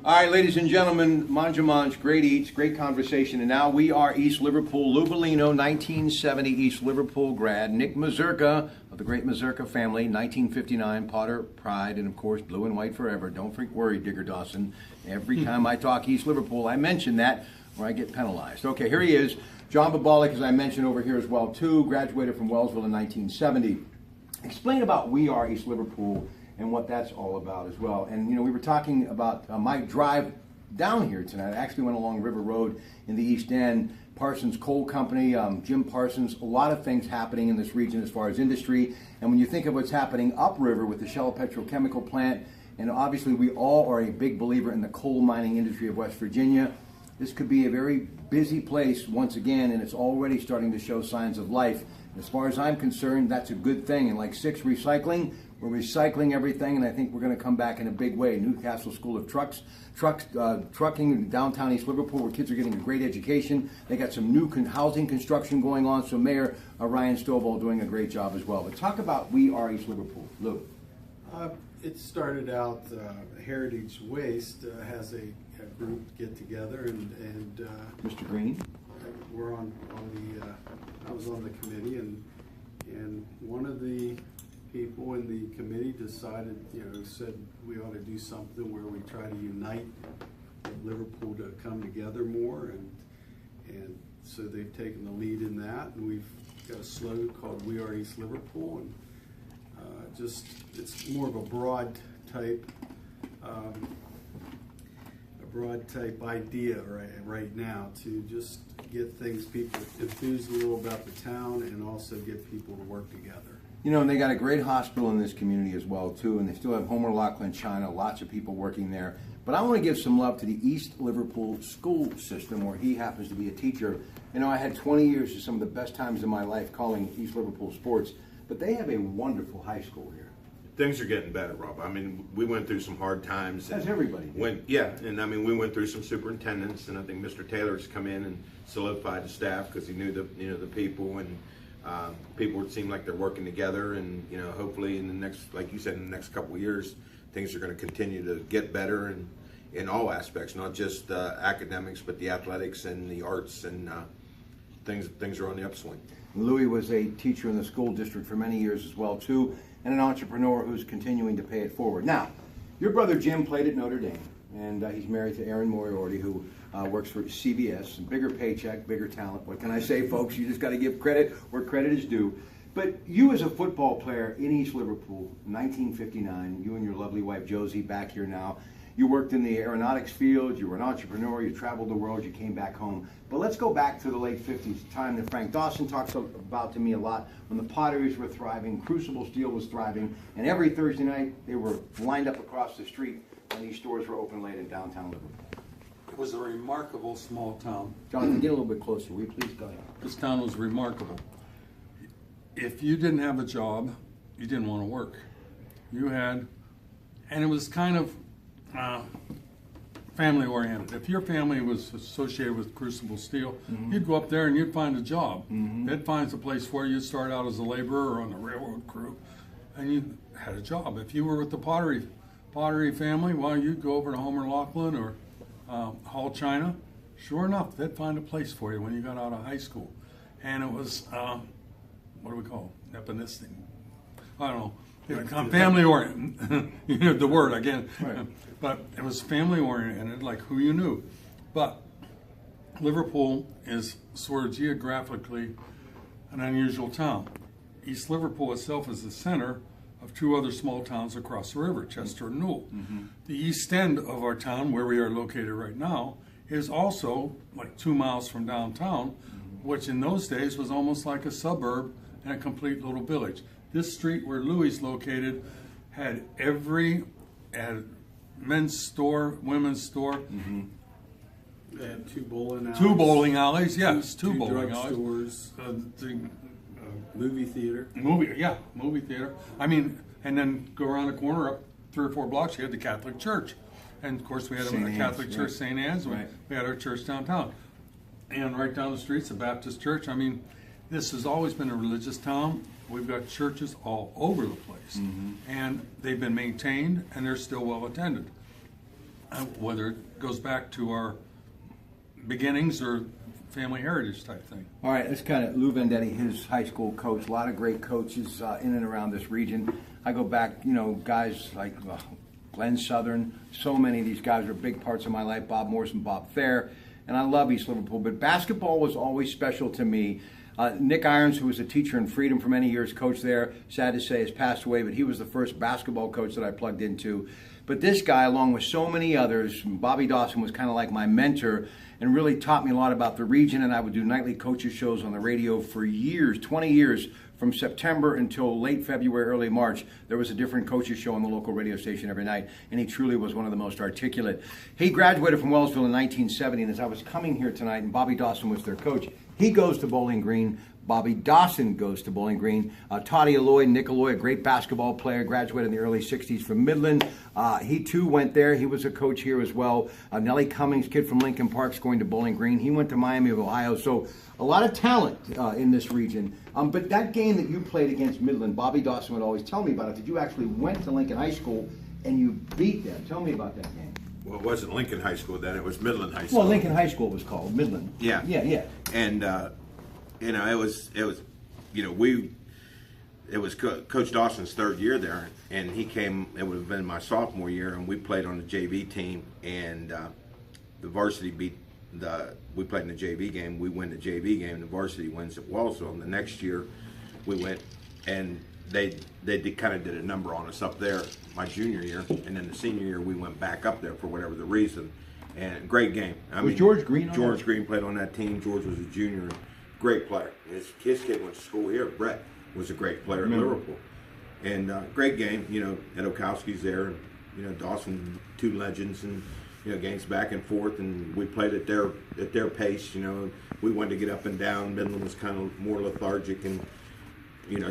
All right, ladies and gentlemen, Manj, great eats, great conversation. And now we are East Liverpool, Lubolino, 1970 East Liverpool grad, Nick Mazurka of the great Mazurka family, 1959, Potter, Pride, and of course, blue and white forever. Don't worry, Digger Dawson. Every time I talk East Liverpool, I mention that or I get penalized. Okay, here he is. John Babalik, as I mentioned over here as well, too, graduated from Wellsville in 1970. Explain about We Are East Liverpool and what that's all about as well. And, you know, we were talking about my drive down here tonight. I actually went along River Road in the East End. Parsons Coal Company, Jim Parsons, a lot of things happening in this region as far as industry. And when you think of what's happening upriver with the Shell petrochemical plant, and obviously we all are a big believer in the coal mining industry of West Virginia, this could be a very busy place once again, and it's already starting to show signs of life. As far as I'm concerned, that's a good thing. And like Six Recycling, we're recycling everything, and I think we're going to come back in a big way. Newcastle School of Trucking in downtown East Liverpool, where kids are getting a great education. They got some new housing construction going on, so Mayor Ryan Stovall doing a great job as well. But talk about We Are East Liverpool. Lou. It started out, Heritage Waste has a group get together, and Mr. Green? We're on the, I was on the committee, and one of the people in the committee decided, said we ought to do something where we try to unite Liverpool to come together more, and so they've taken the lead in that, and we've got a slogan called We Are East Liverpool, and it's more of a broad type idea right now to just get people enthused a little about the town and also get people to work together. You know, and they got a great hospital in this community as well, too, and they still have Homer Laughlin China, lots of people working there. But I want to give some love to the East Liverpool school system, where he happens to be a teacher. You know, I had 20 years of some of the best times in my life calling East Liverpool sports, but they have a wonderful high school here. Things are getting better, Rob. I mean, we went through some hard times. As everybody did. We went through some superintendents, and I think Mr. Taylor's come in and solidified the staff because he knew the people, and people would seem like they're working together, and hopefully in the next, like you said, in the next couple of years, things are going to continue to get better, and in all aspects, not just academics, but the athletics and the arts, and things are on the upswing. Louis was a teacher in the school district for many years as well, too, and an entrepreneur who's continuing to pay it forward. Now, your brother Jim played at Notre Dame, and he's married to Erin Moriarty, who works for CBS. Bigger paycheck, bigger talent. What can I say, folks? You just got to give credit where credit is due. But you as a football player in East Liverpool, 1959, you and your lovely wife Josie back here now. You worked in the aeronautics field, you were an entrepreneur, you traveled the world, you came back home. But let's go back to the late 50s, time that Frank Dawson talks about to me a lot, when the potteries were thriving, Crucible Steel was thriving, and every Thursday night they were lined up across the street when these stores were open late in downtown Liverpool. It was a remarkable small town. Jonathan, get a little bit closer, will you please? Go ahead. This town was remarkable. If you didn't have a job, you didn't want to work. And it was kind of family oriented. If your family was associated with Crucible Steel, you'd go up there and you'd find a job. They'd find a place for you. You'd start out as a laborer or on the railroad crew, and you had a job. If you were with the pottery family, well, you'd go over to Homer Laughlin or Hall China. Sure enough, they'd find a place for you when you got out of high school. And it was, what do we call it? Nepotistic. I don't know. Family oriented, the word again. Right. But it was family oriented, like who you knew. But Liverpool is sort of geographically an unusual town. East Liverpool itself is the center of two other small towns across the river, Chester and Newell. The east end of our town, where we are located right now, is also like 2 miles from downtown, which in those days was almost like a suburb and a complete little village. This street where Louis is located had men's store, women's store. They had two bowling alleys. Two bowling alleys, yes, two bowling alleys. Stores, movie theater. Movie theater. I mean, and then go around the corner up 3 or 4 blocks, you had the Catholic Church. And of course we had a Catholic Church, St. Anne's. Right. We had our church downtown. And right down the street's a Baptist church. I mean, this has always been a religious town. We've got churches all over the place, and they've been maintained, and they're still well attended. whether it goes back to our beginnings or family heritage type thing. All right, let's kind of Lou Vendetti, his high school coach. A lot of great coaches in and around this region. I go back, guys like Glenn Southern. So many of these guys are big parts of my life. Bob Morrison, Bob Fair, and I love East Liverpool. But basketball was always special to me. Nick Irons, who was a teacher in Freedom for many years, coach there, sad to say, has passed away, but he was the first basketball coach that I plugged into. But this guy, along with so many others, Bobby Dawson was kind of like my mentor and really taught me a lot about the region, and I would do nightly coaches shows on the radio for years, 20 years, from September until late February, early March. There was a different coaches show on the local radio station every night, and he truly was one of the most articulate. He graduated from Wellsville in 1970, and as I was coming here tonight, and Bobby Dawson was their coach, he goes to Bowling Green. Bobby Dawson goes to Bowling Green. Toddy Alloy, Nick Alloy, a great basketball player, graduated in the early 60s from Midland. He too went there. He was a coach here as well. Nellie Cummings, kid from Lincoln Park's going to Bowling Green. He went to Miami of Ohio. So a lot of talent in this region. But that game that you played against Midland, Bobby Dawson would always tell me about it, that you actually went to Lincoln High School and you beat them. Tell me about that game. Well, it wasn't Lincoln High School then; it was Midland High School. Well, Lincoln High School was called Midland. Yeah, yeah. And it was it was Coach Dawson's third year there, and he came. It would have been my sophomore year, and we played on the JV team, and the varsity beat the. We played in the JV game. We win the JV game. The varsity wins at Wellsville. And the next year, we went, and they kind of did a number on us up there my junior year, and then the senior year we went back up there for whatever the reason. And great game. Was George Green on George that? Green played on that team. George was a junior. Great player. His kid went to school here. Brett was a great player in Liverpool. And great game. Ed Okowski's there. And, Dawson, two legends, and games back and forth. And we played at their pace. We wanted to get up and down. Midland was kind of more lethargic and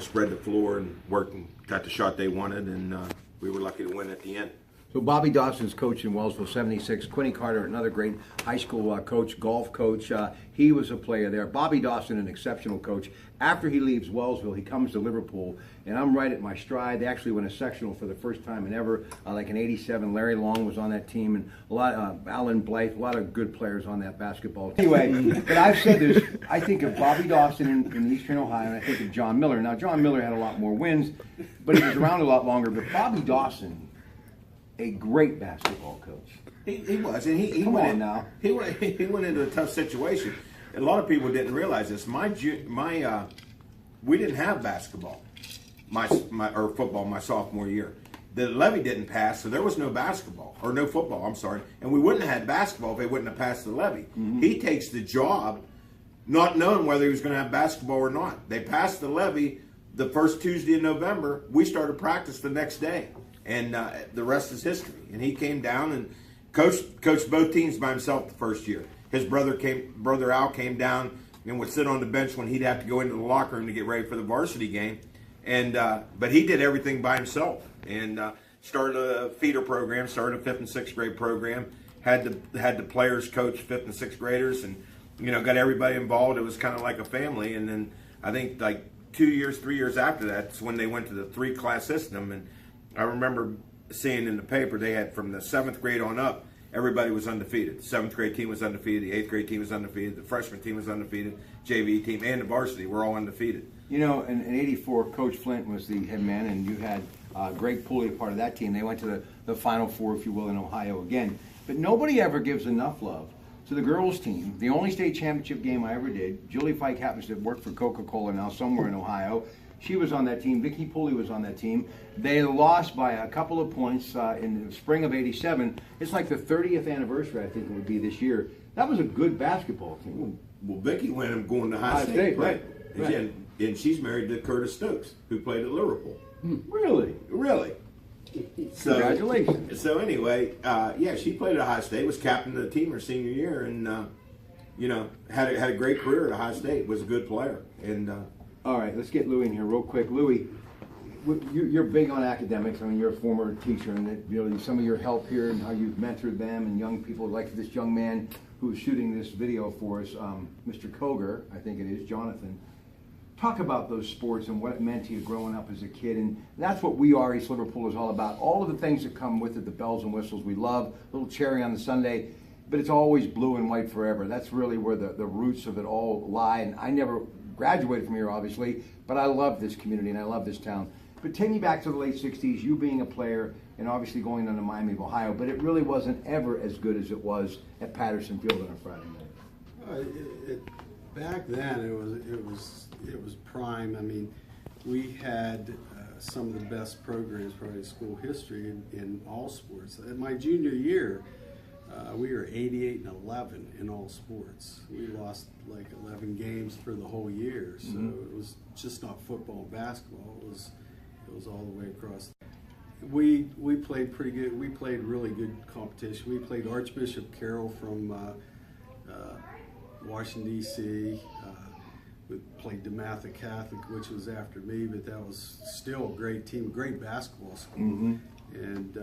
spread the floor and worked and got the shot they wanted. And we were lucky to win at the end. So Bobby Dawson's coach in Wellsville, 76. Quinny Carter, another great high school coach, golf coach. He was a player there. Bobby Dawson, an exceptional coach. After he leaves Wellsville, he comes to Liverpool, and I'm right at my stride. They actually won a sectional for the first time in ever, like in '87. Larry Long was on that team, and a lot, Alan Blythe, a lot of good players on that basketball team. Anyway, but I've said this, I think of Bobby Dawson in Eastern Ohio, and I think of John Miller. Now, John Miller had a lot more wins, but he was around a lot longer. But Bobby Dawson, a great basketball coach. He was, and he Come went on now. He went into a tough situation. A lot of people didn't realize this. We didn't have basketball, or football my sophomore year. The levy didn't pass, so there was no basketball or no football. I'm sorry, and we wouldn't have had basketball if they wouldn't have passed the levy. Mm-hmm. He takes the job, not knowing whether he was going to have basketball or not. They passed the levy the first Tuesday in November. We started practice the next day. And the rest is history. And he came down and coached both teams by himself the first year. His brother Al came down and would sit on the bench when he'd have to go into the locker room to get ready for the varsity game. And but he did everything by himself. And started a feeder program, started a 5th and 6th grade program. Had the players coach 5th and 6th graders, and got everybody involved. It was kind of like a family. And then I think like 3 years after that's when they went to the 3-class system. And I remember seeing in the paper they had from the 7th grade on up, everybody was undefeated. The 7th grade team was undefeated, the 8th grade team was undefeated, the freshman team was undefeated, JV team and the varsity were all undefeated. In '84, Coach Flint was the head man, and you had Greg Pooley, part of that team. They went to the Final Four, if you will, in Ohio again. But nobody ever gives enough love to the girls' team. The only state championship game I ever did, Julie Fike happens to work for Coca-Cola now somewhere in Ohio. She was on that team. Vicki Pooley was on that team. They lost by a couple of points in the spring of '87. It's like the 30th anniversary, I think it would be this year. That was a good basketball team. Well, Vicki went up going to High State, right. And she's married to Curtis Stokes, who played at Liverpool. Really? Really. So, congratulations. So anyway, she played at Ohio State, was captain of the team her senior year, and had a great career at Ohio State. Was a good player. And all right, let's get Louie in here real quick. Louie, you're big on academics. I mean, you're a former teacher, and some of your help here and how you've mentored them and young people, like this young man who's shooting this video for us, Mr. Koger, I think it is, Jonathan. Talk about those sports and what it meant to you growing up as a kid. And that's what We Are East Liverpool is all about. All of the things that come with it, the bells and whistles we love, little cherry on the Sunday, but it's always blue and white forever. That's really where the roots of it all lie. And I never graduated from here, obviously, but I love this community and I love this town. But take me back to the late 60s, you being a player and obviously going on to Miami of Ohio, but it really wasn't ever as good as it was at Patterson Field on a Friday night. Back then, it was prime. I mean, we had some of the best programs probably in school history in all sports. In my junior year, we were 88-11 in all sports. We lost like 11 games for the whole year, so it was just not football and basketball. It was all the way across. We played pretty good. We played really good competition. We played Archbishop Carroll from Washington, D.C. We played DeMatha Catholic, which was after me, but that was still a great team, great basketball school. And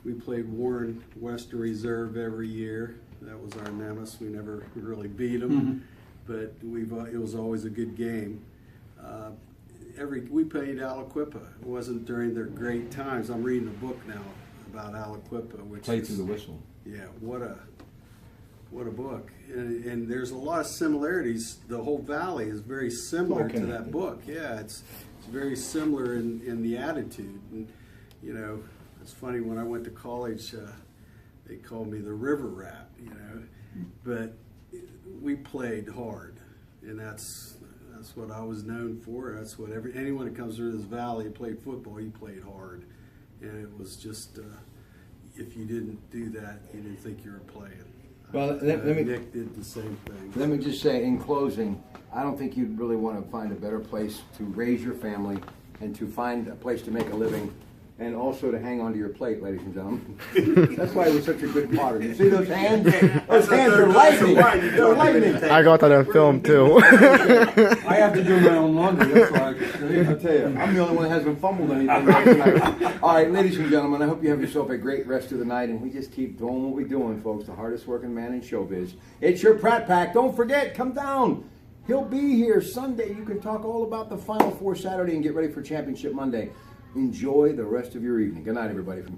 we played Warren Western Reserve every year. That was our nemesis. We never really beat them, but it was always a good game. We played Aliquippa. It wasn't during their great times. I'm reading a book now about Aliquippa, which Played through the whistle. Yeah, what a book. And there's a lot of similarities. The whole valley is very similar to that book. Yeah, it's very similar in the attitude. And, you know, it's funny, when I went to college, they called me the river rat, you know. But we played hard, and that's what I was known for. That's what anyone that comes through this valley and played football, he played hard. And it was just, if you didn't do that, you didn't think you were playing. Well, Nick did the same thing. Let me just say, in closing, I don't think you'd really want to find a better place to raise your family and to find a place to make a living and also to hang onto your plate, ladies and gentlemen. That's why we're such a good partner. You see those hands? Those hands are lightning. They're lightning. I got that on film too. I have to do my own laundry. That's why I can say. I'll tell you, I'm the only one that hasn't fumbled anything right tonight. All right, ladies and gentlemen, I hope you have yourself a great rest of the night, and we just keep doing what we're doing, folks. The hardest working man in showbiz. It's your Pratte Pack. Don't forget, come down. He'll be here Sunday. You can talk all about the Final Four Saturday and get ready for Championship Monday. Enjoy the rest of your evening. Good night, everybody. From